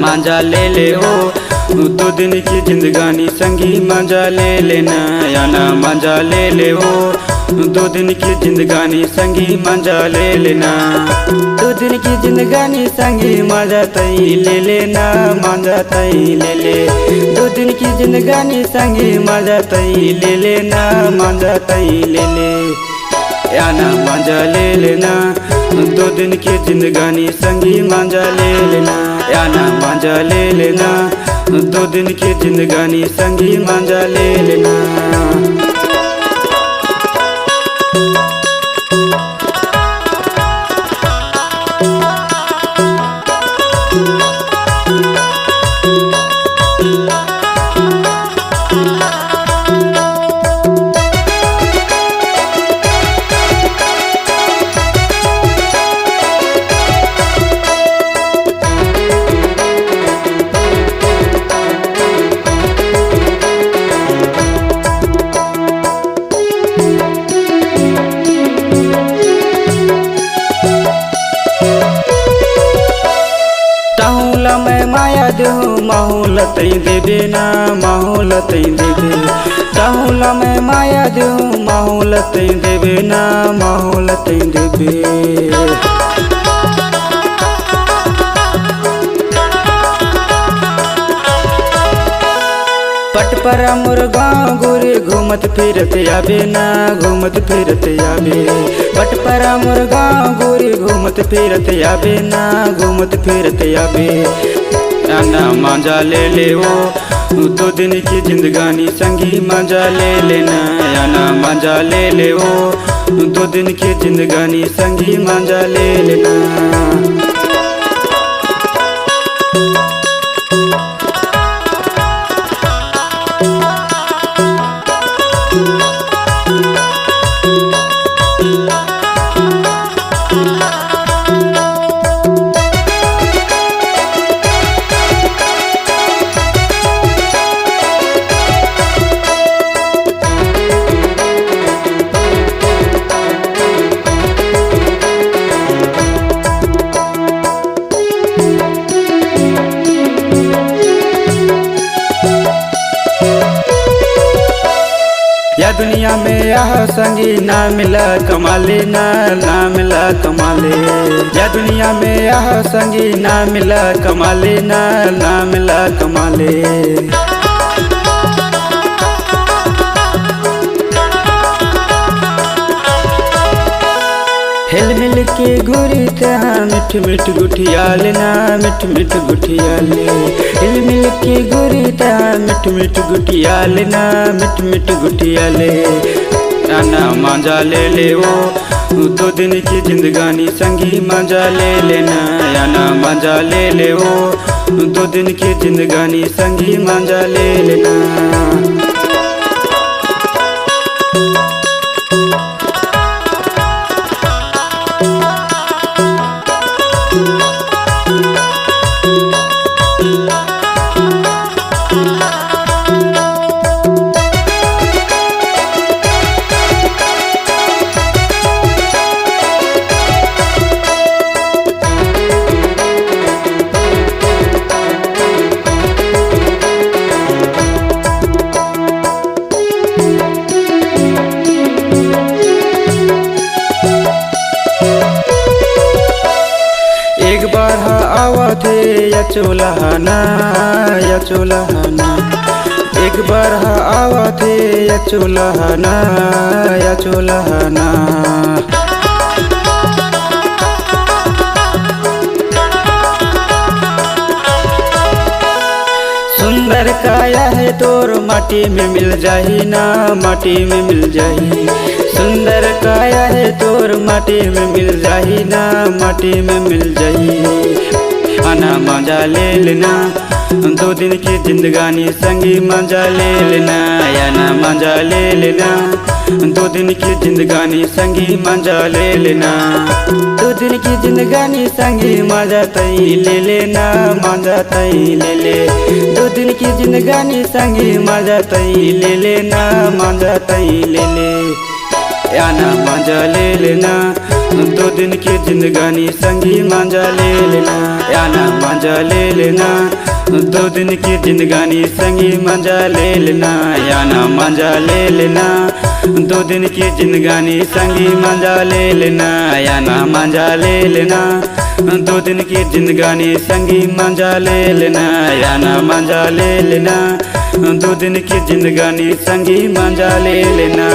मजा ले ले ओ 2 दिन की जिंदगानी संगी मजा ले लेना याना मजा ले ले ओ 2 दिन की जिंदगानी संगी मजा ले लेना 2 दिन की जिंदगानी संगी मजा तई ले लेना मजा तई ले ले 2 दिन की जिंदगानी संगी मजा तई ले लेना मजा तई ले ले याना मजा ले लेना 2 दिन की जिंदगानी संगी मजा ले लेना याना मजा ले लेना 2 दिन की जिंदगानी संगी मजा ले लेना। मैं माया देहू माहौल तई देबे ना माहौल तई देबे चाहूला मैं माया देहू माहौल तई देबे ना माहौल तई देबे पट पर मोर गाँव गोरे घूमत फिरत आबे ना घूमत फिरत आबे पट पर मोर गाँव गोरे घूमत फिरत आबे ना घूमत फिरत आबे याना मजा ले ले ओ 2 दिन की जिंदगानी संगी मजा ले लेना याना मजा ले ले ओ 2 दिन की जिंदगानी संगी मजा ले लेना। या दुनिया में यह संगी ना मिला कमाले ना मिला कमाले या दुनिया में यह संगी ना मिला कमाले ना मिला कमाले हिल मिल के घूरी तहाँ मिठ मिठ गुठिया लेना मिठ मिठ गुठिया ले हिल मिल के घूरी तहाँ मिठ मिठ गुठिया लेना मिठ मिठ गुठिया ले याना मजा ले ले ओ 2 दिन की जिंदगानी संगी मजा ले लेना याना मजा ले ले ओ 2 दिन की जिंदगानी संगी मजा ले लेना। एक बार आवत या चोलहना एक बार आवत या चोलहना सुंदर काया है तोर माटी में मिल जाही ना, माटी में मिल जाही। सुंदर काया है तोर माटी में मिल जाही ना, माटी में मिल जाही। आना मजा ले लेना, 2 दिन की जिंदगानी संगी मजा ले लेना। आना मजा ले लेना, 2 दिन की जिंदगानी संगी मजा ले लेना। 2 दिन की जिंदगानी संगी मजा तई ले लेना, मजा तई ले ले। 2 दिन की जिंदगानी संगी मजा तई ले लेना, मजा तई ले ले। आना मजा ले लेना, 2 दिन की जिंदगानी संगी मजा ले लेना। आना मजा ले लेना, 2 दिन की जिंदगानी संगी मजा ले लेना। आना मजा ले लेना, 2 दिन की जिंदगानी संगी मजा ले लेना। आना मजा ले लेना, 2 दिन की जिंदगानी संगी मजा ले लेना। आना मजा ले लेना, 2 दिन की जिंदगानी संगी मजा ले लेना।